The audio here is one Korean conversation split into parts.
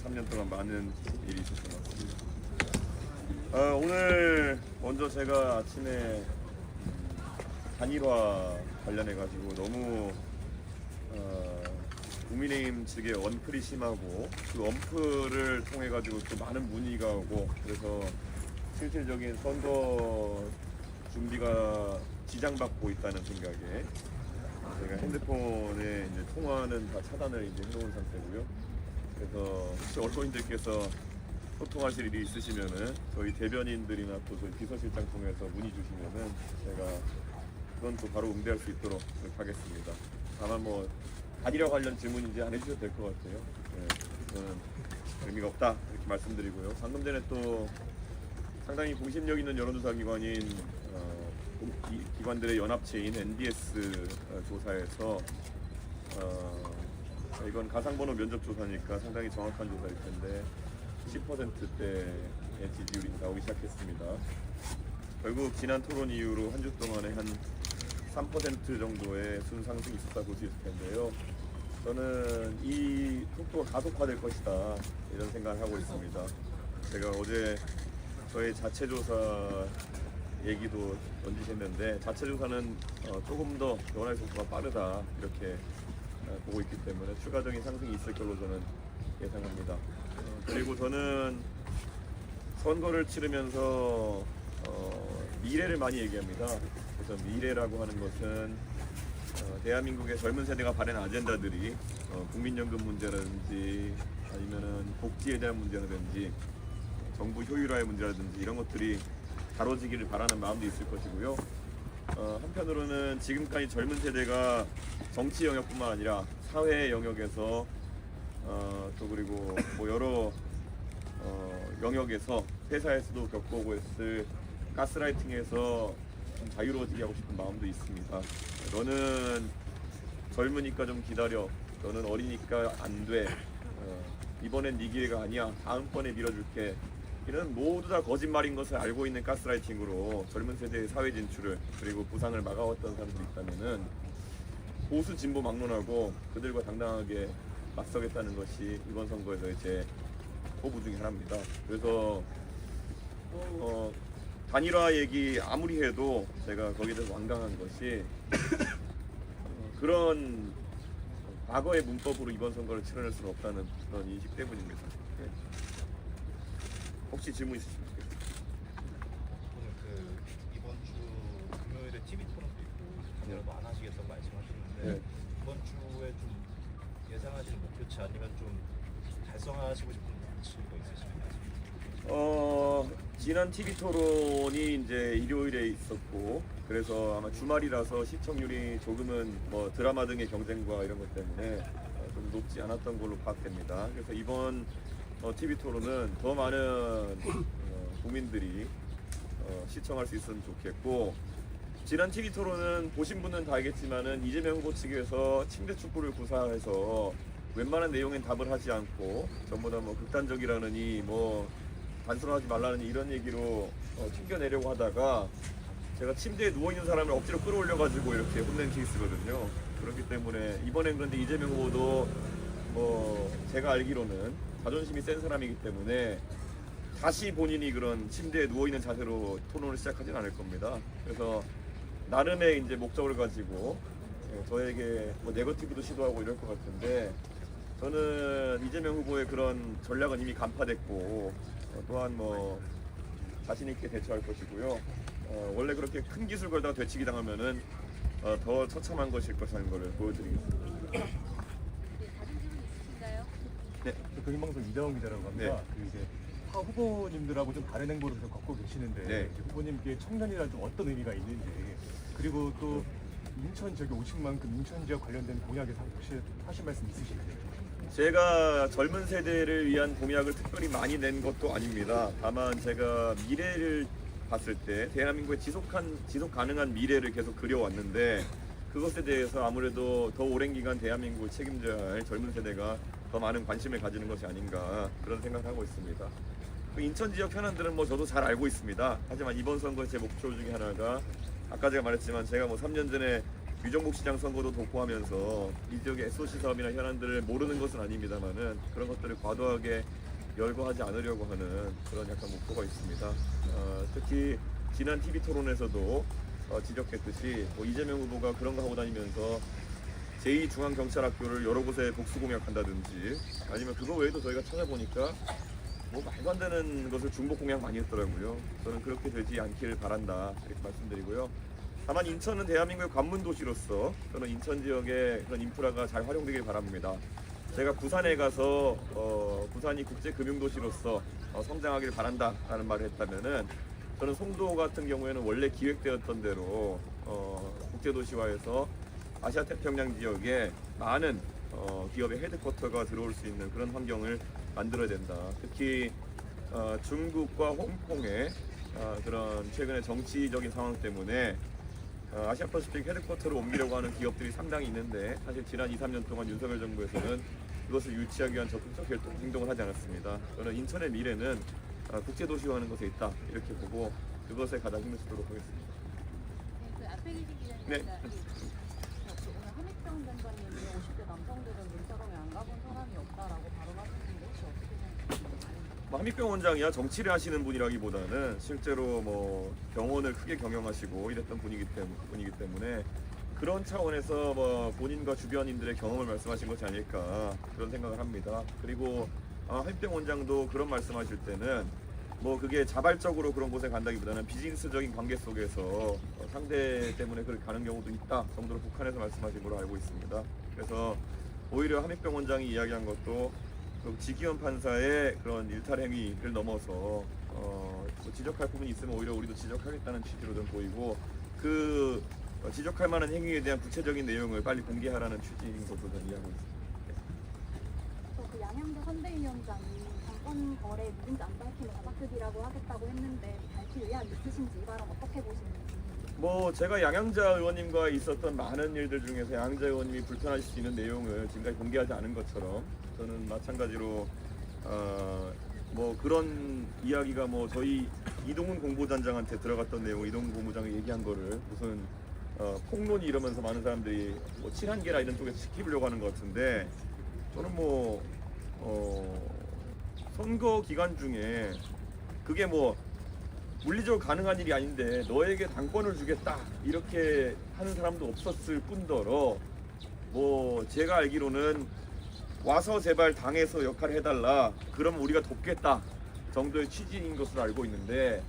3년 동안 많은 일이 있었던 것 같습니다. 오늘 먼저 제가 아침에 단일화 관련해가지고 너무 국민의힘 측의 언플이 심하고 그 언플을 통해가지고 또 많은 문의가 오고 그래서 실질적인 선거 준비가 지장받고 있다는 생각에 제가 핸드폰에 이제 통화는 다 차단을 이제 해놓은 상태고요. 그래서 혹시 언론인들께서 소통하실 일이 있으시면은 저희 대변인들이나 또 저희 비서실장 통해서 문의 주시면은 제가 그건 또 바로 응대할 수 있도록 하겠습니다. 다만 뭐 단일화 관련 질문인지 안 해주셔도 될 것 같아요. 네, 저는 의미가 없다 이렇게 말씀드리고요. 방금 전에 또 상당히 공신력 있는 여론조사 기관인 기관들의 연합체인 NBS 조사에서 이건 가상번호 면접 조사니까 상당히 정확한 조사일 텐데 10%대의 지지율이 나오기 시작했습니다. 결국 지난 토론 이후로 한 주 동안에 한 3% 정도의 순상승이 있었다 볼 수 있을 텐데요. 저는 이 속도가 가속화될 것이다 이런 생각을 하고 있습니다. 제가 어제 저의 자체조사 얘기도 던지셨는데 자체조사는 조금 더 변화의 속도가 빠르다 이렇게 보고 있기 때문에 추가적인 상승이 있을 걸로 저는 예상합니다. 그리고 저는 선거를 치르면서 미래를 많이 얘기합니다. 그래서 미래라고 하는 것은 대한민국의 젊은 세대가 바라는 아젠다들이 국민연금 문제라든지 아니면은 복지에 대한 문제라든지 정부 효율화의 문제라든지 이런 것들이 다뤄지기를 바라는 마음도 있을 것이고요. 한편으로는 지금까지 젊은 세대가 정치 영역뿐만 아니라 사회 영역에서 또 그리고 뭐 여러 영역에서 회사에서도 겪어오고 있을 가스라이팅에서 좀 자유로워지게 하고 싶은 마음도 있습니다. 너는 젊으니까 좀 기다려. 너는 어리니까 안 돼. 이번엔 네 기회가 아니야. 다음번에 밀어줄게. 이런 모두 다 거짓말인 것을 알고 있는 가스라이팅으로 젊은 세대의 사회 진출을 그리고 부상을 막아왔던 사람들이 있다면은 보수 진보 막론하고 그들과 당당하게 맞서겠다는 것이 이번 선거에서의 제 포부 중에 하나입니다. 그래서 단일화 얘기 아무리 해도 제가 거기에 대해서 완강한 것이 그런 과거의 문법으로 이번 선거를 치러낼 수는 없다는 그런 인식 때문입니다. 네. 혹시 질문 있으십니까? 오늘 이번 주 금요일에 TV 토론도 있고 단일화도 안 하시겠다고 말씀하셨는데 네. 이번 주에 좀 예상하시는 목표치 아니면 좀 달성하시고 싶은 목표치가 있으신가요? 지난 TV 토론이 이제 일요일에 있었고 그래서 아마 주말이라서 시청률이 조금은 뭐 드라마 등의 경쟁과 이런 것 때문에 좀 높지 않았던 걸로 파악됩니다. 그래서 이번 TV 토론은 더 많은 국민들이 시청할 수 있으면 좋겠고 지난 TV 토론은 보신 분은 다 알겠지만은 이재명 후보 측에서 침대 축구를 구사해서 웬만한 내용엔 답을 하지 않고 전부 다 뭐 극단적이라느니 뭐 단순하지 말라느니 이런 얘기로 튕겨내려고 하다가 제가 침대에 누워있는 사람을 억지로 끌어올려가지고 이렇게 혼낸 케이스거든요. 그렇기 때문에 이번엔 그런데 이재명 후보도 뭐 제가 알기로는 자존심이 센 사람이기 때문에 다시 본인이 그런 침대에 누워있는 자세로 토론을 시작하진 않을 겁니다. 그래서 나름의 이제 목적을 가지고 저에게 뭐 네거티브도 시도하고 이럴 것 같은데 저는 이재명 후보의 그런 전략은 이미 간파됐고 또한 뭐 자신 있게 대처할 것이고요. 원래 그렇게 큰 기술 걸다가 되치기 당하면은 더 처참한 것일 것이라는 것을 보여드리겠습니다. 다른 질문 있으신가요? 네. 경인방송 이다원 기자라고 합니다. 네. 이제 타 후보님들하고 좀 다른 행보를 좀 걷고 계시는데 네. 이제 후보님께 청년이란 좀 어떤 의미가 있는지 그리고 또 인천 지역에 오신 만큼 인천 지역 관련된 공약에서 혹시 하신 말씀 있으신가요? 제가 젊은 세대를 위한 공약을 특별히 많이 낸 것도 아닙니다. 다만 제가 미래를 봤을 때 대한민국의 지속 가능한 미래를 계속 그려왔는데 그것에 대해서 아무래도 더 오랜 기간 대한민국을 책임져야 할 젊은 세대가 더 많은 관심을 가지는 것이 아닌가 그런 생각을 하고 있습니다. 그 인천 지역 현안들은 뭐 저도 잘 알고 있습니다. 하지만 이번 선거의 제 목표 중에 하나가 아까 제가 말했지만 제가 뭐 3년 전에 유정복 시장 선거도 독보하면서 이 지역의 SOC 사업이나 현안들을 모르는 것은 아닙니다만은 그런 것들을 과도하게 열거하지 않으려고 하는 그런 약간 목표가 있습니다. 특히 지난 TV 토론에서도 지적했듯이 뭐 이재명 후보가 그런 거 하고 다니면서 제2중앙경찰학교를 여러 곳에 복수 공약한다든지 아니면 그거 외에도 저희가 찾아보니까 뭐 말도 안 되는 것을 중복 공약 많이 했더라고요. 저는 그렇게 되지 않기를 바란다 이렇게 말씀드리고요. 다만 인천은 대한민국의 관문 도시로서 저는 인천 지역의 그런 인프라가 잘 활용되길 바랍니다. 제가 부산에 가서 부산이 국제금융도시로서 성장하길 바란다라는 말을 했다면은 저는 송도 같은 경우에는 원래 기획되었던 대로 국제도시화해서 아시아 태평양 지역에 많은 기업의 헤드쿼터가 들어올 수 있는 그런 환경을 만들어야 된다. 특히 중국과 홍콩의 그런 최근의 정치적인 상황 때문에 아시아 퍼시픽 헤드쿼터를 옮기려고 하는 기업들이 상당히 있는데 사실 지난 2, 3년 동안 윤석열 정부에서는 그것을 유치하기 위한 적극적 행동을 하지 않았습니다. 저는 인천의 미래는 국제도시화하는 것에 있다 이렇게 보고 그것에 가장 힘을 쓰도록 하겠습니다. 네, 그 앞에 계신 기자님 네. 오늘 함익병 장관님이 50대 남성들은 문자동에 안 가본 사람이 없다라고 발언하셨는데 혹시 어떻게 생각하세요? 뭐 함익병 원장이야 정치를 하시는 분이라기보다는 실제로 뭐 병원을 크게 경영하시고 이랬던 분이기 때문에 그런 차원에서 뭐 본인과 주변인들의 경험을 말씀하신 것이 아닐까 그런 생각을 합니다. 그리고 함익병 원장도 그런 말씀하실 때는 뭐 그게 자발적으로 그런 곳에 간다기보다는 비즈니스적인 관계 속에서 상대 때문에 그렇게 가는 경우도 있다 정도로 북한에서 말씀하신 걸로 알고 있습니다. 그래서 오히려 함익병 원장이 이야기한 것도 그 지기현 판사의 그런 일탈 행위를 넘어서 뭐 지적할 부분이 있으면 오히려 우리도 지적하겠다는 취지로 좀 보이고 그 지적할 만한 행위에 대한 구체적인 내용을 빨리 공개하라는 취지인 것으로 저는 이해하고 있습니다. 그 양양대 선대위원장이 정권 거래 누군지 안 밝히면 자작극이라고 하겠다고 했는데 밝힐 의향 있으신지 이 발언 어떻게 보시는지? 뭐 제가 양양자 의원님과 있었던 많은 일들 중에서 양양자 의원님이 불편하실 수 있는 내용을 지금까지 공개하지 않은 것처럼 저는 마찬가지로 뭐 그런 이야기가 뭐 저희 이동훈 공보단장한테 들어갔던 내용 이동훈 공보장이 얘기한 거를 무슨 폭론이 이러면서 많은 사람들이 뭐 친한계라 이런 쪽에서 시키려고 하는 것 같은데 저는 뭐 선거 기간 중에 그게 뭐 물리적으로 가능한 일이 아닌데 너에게 당권을 주겠다 이렇게 하는 사람도 없었을 뿐더러 뭐 제가 알기로는 와서 제발 당에서 역할을 해달라 그럼 우리가 돕겠다 정도의 취지인 것으로 알고 있는데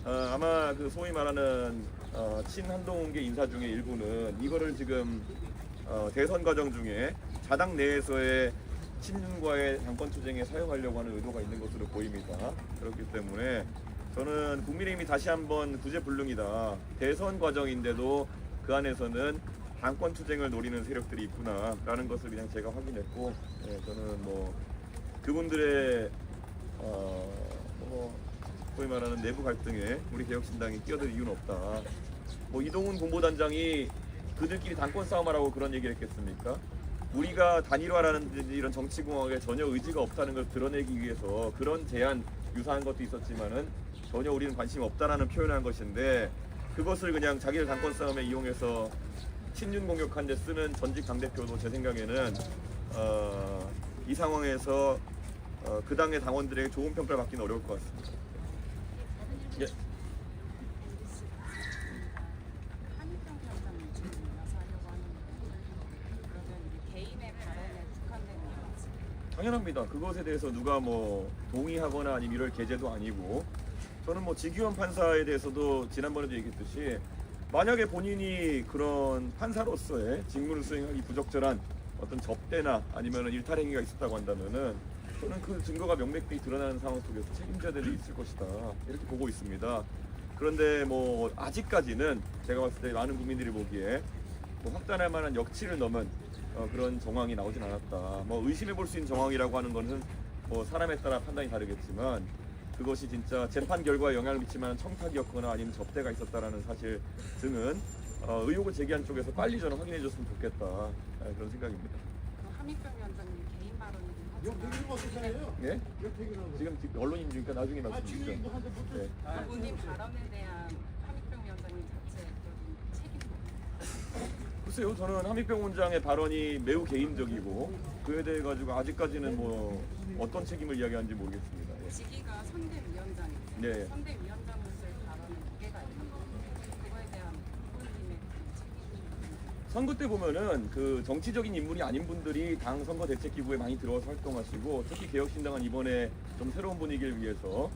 아마 그 소위 말하는 친한동훈계 인사 중에 일부는 이거를 지금 대선 과정 중에 자당 내에서의 친윤과의 당권 투쟁에 사용하려고 하는 의도가 있는 것으로 보입니다. 그렇기 때문에 저는 국민의힘이 다시 한번 구제불능이다. 대선 과정인데도 그 안에서는 당권 투쟁을 노리는 세력들이 있구나라는 것을 그냥 제가 확인했고, 저는 뭐 그분들의 소위 말하는 내부 갈등에 우리 개혁신당이 끼어들 이유는 없다. 뭐 이동훈 공보단장이 그들끼리 당권 싸움하라고 그런 얘기를 했겠습니까? 우리가 단일화라는 이런 정치공학에 전혀 의지가 없다는 걸 드러내기 위해서 그런 제안 유사한 것도 있었지만은 전혀 우리는 관심이 없다라는 표현을 한 것인데 그것을 그냥 자기들 당권 싸움에 이용해서 친윤 공격한 데 쓰는 전직 당대표도 제 생각에는 이 상황에서 그 당의 당원들에게 좋은 평가를 받기는 어려울 것 같습니다. 예. 함익병 위원장님 나서 하려고 하는데 그러면 이게 개인의 발언에 국한되는 게 맞습니다. 당연합니다. 그것에 대해서 누가 뭐 동의하거나 아니면 이럴 계제도 아니고 저는 뭐 지기현 판사에 대해서도 지난번에도 얘기했듯이 만약에 본인이 그런 판사로서의 직무를 수행하기 부적절한 어떤 접대나 아니면 일탈 행위가 있었다고 한다면은 저는 그 증거가 명백히 드러나는 상황 속에서 책임져야 될 일이 있을 것이다 이렇게 보고 있습니다. 그런데 뭐 아직까지는 제가 봤을 때 많은 국민들이 보기에 뭐 확단할 만한 역치를 넘은 그런 정황이 나오진 않았다. 뭐 의심해 볼 수 있는 정황이라고 하는 것은 뭐 사람에 따라 판단이 다르겠지만 그것이 진짜 재판 결과에 영향을 미치는 청탁이었거나 아니면 접대가 있었다라는 사실 등은 의혹을 제기한 쪽에서 빨리 저는 확인해 줬으면 좋겠다 그런 생각입니다. 함익병 위원장님 개인 발언이긴 이거 하지만 되게 멋있잖아요. 예? 이거 되게 멋있어. 지금 언론인이니까 나중에 아, 말씀드리죠. 지금 이거 한대 붙어. 네. 본인 발언에 대한 함익병 위원장님 자체의 그런 책임도 글쎄요, 저는 함익병 원장의 발언이 매우 개인적이고 그에 대해 가지고 아직까지는 뭐 어떤 책임을 이야기하는지 모르겠습니다. 예. 직위가 선대위원장이세요. 네. 선대위원장으로서의 발언은 무게가 있는 건데 그거에 대한 후보님의 책임이 선거 때 보면은 그 정치적인 인물이 아닌 분들이 당 선거 대책 기구에 많이 들어와서 활동하시고 특히 개혁신당은 이번에 좀 새로운 분위기를 위해서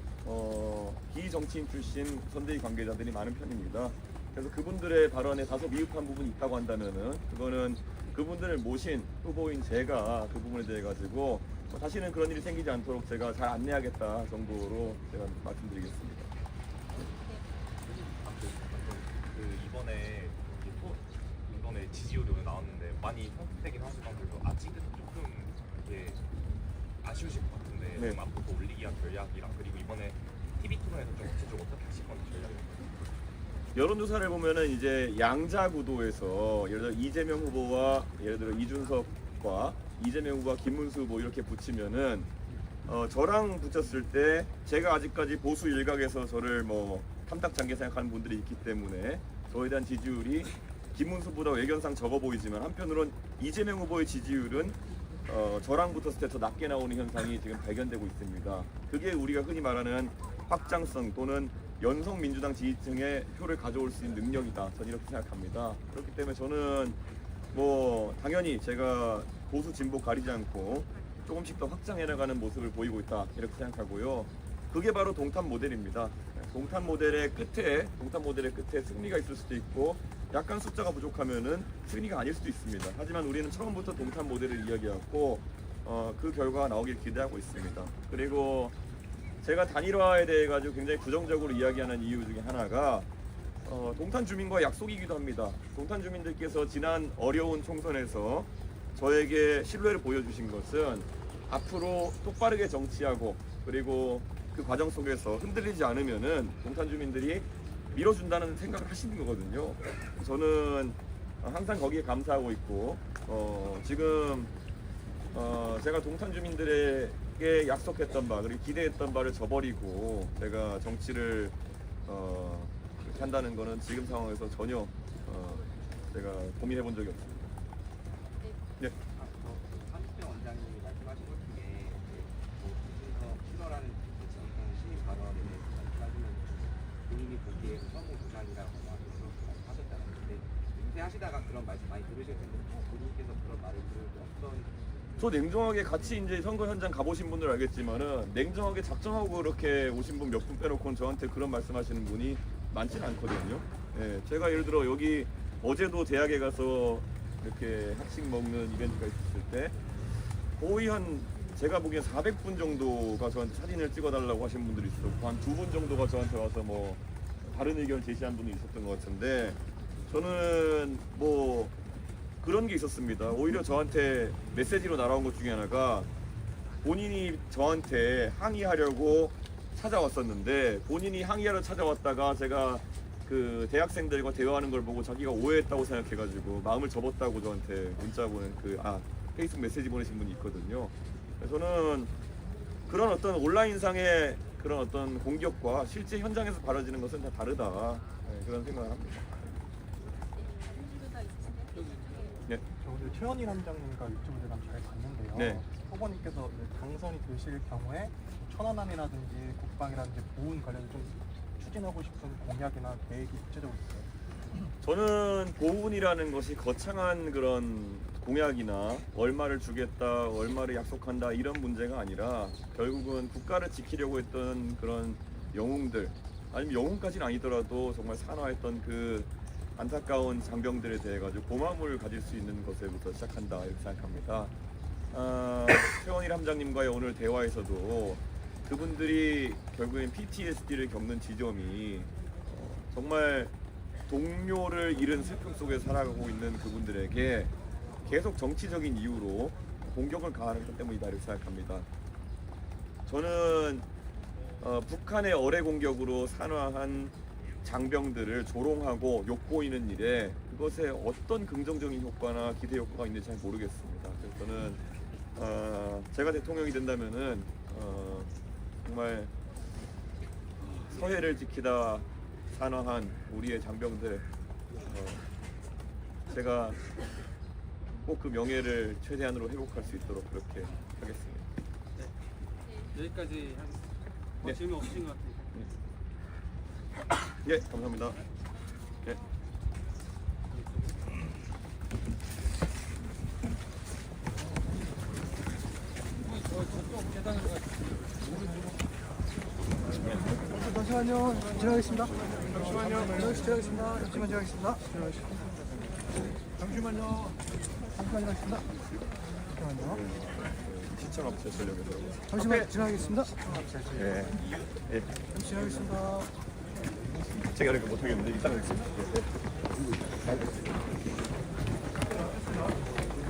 비정치인 출신 선대위 관계자들이 많은 편입니다. 그래서 그분들의 발언에 다소 미흡한 부분이 있다고 한다면은 그거는 그분들을 모신 후보인 제가 그 부분에 대해 가지고 다시는 그런 일이 생기지 않도록 제가 잘 안내하겠다 정도로 제가 말씀드리겠습니다. 이번에 지지율이 오늘 나왔는데 많이 선택되긴 하지만 그래도 아직은 조금 이게 아쉬우실 것 같은데 네. 좀 앞으로 더 올리기 위한 전략이랑 그리고 이번에 TV 토론에서 좀 구체적으로 어떻게 하실 건지 전략을 여론조사를 보면은 이제 양자 구도에서 예를 들어 이재명 후보와 예를 들어 이준석과 이재명 후보와 김문수 후보 이렇게 붙이면은 저랑 붙였을 때 제가 아직까지 보수 일각에서 저를 뭐 탐탁장게 생각하는 분들이 있기 때문에 저에 대한 지지율이 김문수 후보다 외견상 적어 보이지만 한편으론 이재명 후보의 지지율은 저랑 붙었을 때 더 낮게 나오는 현상이 지금 발견되고 있습니다. 그게 우리가 흔히 말하는 확장성 또는 연성 민주당 지지층의 표를 가져올 수 있는 능력이다. 저는 이렇게 생각합니다. 그렇기 때문에 저는 뭐 당연히 제가 보수 진보 가리지 않고 조금씩 더 확장해 나가는 모습을 보이고 있다. 이렇게 생각하고요. 그게 바로 동탄 모델입니다. 동탄 모델의 끝에 승리가 있을 수도 있고 약간 숫자가 부족하면은 승리가 아닐 수도 있습니다. 하지만 우리는 처음부터 동탄 모델을 이야기했고 그 결과가 나오길 기대하고 있습니다. 그리고 제가 단일화에 대해 가지고 굉장히 부정적으로 이야기하는 이유 중에 하나가 동탄 주민과의 약속이기도 합니다. 동탄 주민들께서 지난 어려운 총선에서 저에게 신뢰를 보여주신 것은 앞으로 똑바르게 정치하고 그리고 그 과정 속에서 흔들리지 않으면은 동탄 주민들이 밀어준다는 생각을 하시는 거거든요. 저는 항상 거기에 감사하고 있고 지금 제가 동탄 주민들에게 약속했던 바 그리고 기대했던 바를 저버리고 제가 정치를 그렇게 한다는 거는 지금 상황에서 전혀 제가 고민해 본 적이 없습니다. 네. 함익병 원장님이 말씀하신 것 중에 이준석 실어라는 시민 발언에 대해서 말씀하시면 본인이 보기에 선거 도장이라거나 그렇게 말씀하셨다는 건데 인쇄하시다가 그런 말씀 많이 들으실 텐데 본인께서 그런 말을 들을 때 어떤 저 냉정하게 같이 이제 선거 현장 가보신 분들 알겠지만은 냉정하게 작정하고 그렇게 오신 분 몇 분 빼놓고는 저한테 그런 말씀하시는 분이 많지는 않거든요. 예, 제가 예를 들어 여기 어제도 대학에 가서 이렇게 학식 먹는 이벤트가 있었을 때 거의 한 제가 보기엔 400분 정도가 저한테 사진을 찍어달라고 하신 분들이 있었고 한 2분 정도가 저한테 와서 뭐 다른 의견 제시한 분이 있었던 것 같은데 저는 뭐 그런 게 있었습니다. 오히려 저한테 메시지로 날아온 것 중에 하나가 본인이 저한테 항의하려고 찾아왔었는데 본인이 항의하러 찾아왔다가 제가 그 대학생들과 대화하는 걸 보고 자기가 오해했다고 생각해가지고 마음을 접었다고 저한테 문자 보낸 페이스북 메시지 보내신 분이 있거든요. 저는 그런 어떤 온라인상의 그런 어떤 공격과 실제 현장에서 벌어지는 것은 다 다르다 그런 생각을 합니다. 네. 저 오늘 최현일 함장님과 유튜브 대담 잘 봤는데요. 네. 후보님께서 당선이 되실 경우에 천안함이라든지 국방이라든지 보훈 관련 좀 추진하고 싶은 공약이나 계획이 구체적으로 있어요? 저는 보훈이라는 것이 거창한 그런 공약이나 얼마를 주겠다, 얼마를 약속한다 이런 문제가 아니라 결국은 국가를 지키려고 했던 그런 영웅들 아니면 영웅까지는 아니더라도 정말 산화했던 그 안타까운 장병들에 대해 가지고 고마움을 가질 수 있는 것에부터 시작한다 이렇게 생각합니다. 최원일 함장님과의 오늘 대화에서도 그분들이 결국엔 PTSD를 겪는 지점이 정말 동료를 잃은 슬픔 속에 살아가고 있는 그분들에게 계속 정치적인 이유로 공격을 가하는 것 때문이다 이렇게 생각합니다. 저는 북한의 어뢰 공격으로 산화한 장병들을 조롱하고 욕보이는 일에 그것에 어떤 긍정적인 효과나 기대 효과가 있는지 잘 모르겠습니다. 그래서 저는 제가 대통령이 된다면은 정말 서해를 지키다 산화한 우리의 장병들 제가 꼭 그 명예를 최대한으로 회복할 수 있도록 그렇게 하겠습니다. 여기까지 하겠습니다. 네. 질문 없으신 것 같아요. 예, 감사합니다. 예. 잠시만요. 지나가겠습니다. 지나가겠습니다. 지나가겠습니다. 잠시만요. 지나가겠습니다. 잠시만요. 시청업체 전력에서. 잠시만 지나가겠습니다. 예. 예. 잠시 지나가겠습니다. 제가 이렇게 못하겠는데 이따 뵙겠습니다. 예.